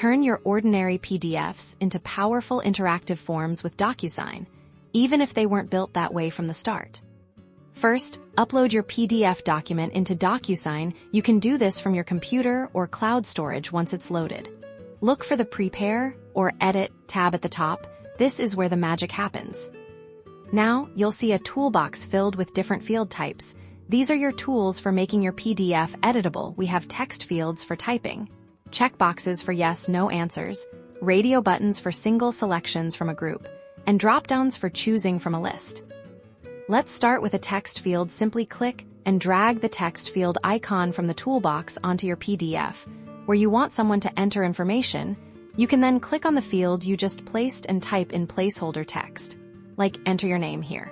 Turn your ordinary PDFs into powerful interactive forms with Docusign, even if they weren't built that way from the start. First, upload your PDF document into Docusign. You can do this from your computer or cloud storage once it's loaded. Look for the Prepare or Edit tab at the top. This is where the magic happens. Now, you'll see a toolbox filled with different field types. These are your tools for making your PDF editable. We have text fields for typing, checkboxes for yes/no answers, radio buttons for single selections from a group, and dropdowns for choosing from a list. Let's start with a text field. Simply click and drag the text field icon from the toolbox onto your PDF. Where you want someone to enter information, you can then click on the field you just placed and type in placeholder text, like enter your name here.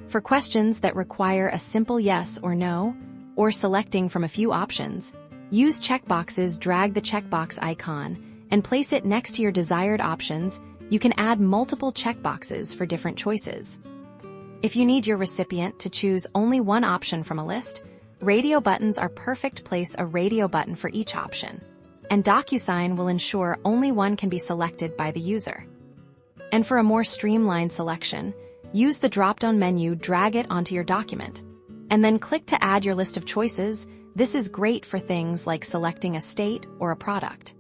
For questions that require a simple yes or no, or selecting from a few options, use checkboxes. Drag the checkbox icon and place it next to your desired options. You can add multiple checkboxes for different choices. If you need your recipient to choose only one option from a list, radio buttons are perfect. Place a radio button for each option, and Docusign will ensure only one can be selected by the user. And for a more streamlined selection, use the drop-down menu. Drag it onto your document, and then click to add your list of choices. This is great for things like selecting a state or a product.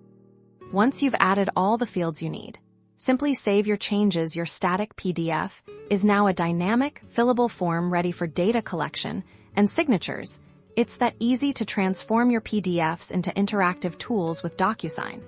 Once you've added all the fields you need, simply save your changes. Your static PDF is now a dynamic, fillable form ready for data collection and signatures. It's that easy to transform your PDFs into interactive tools with Docusign.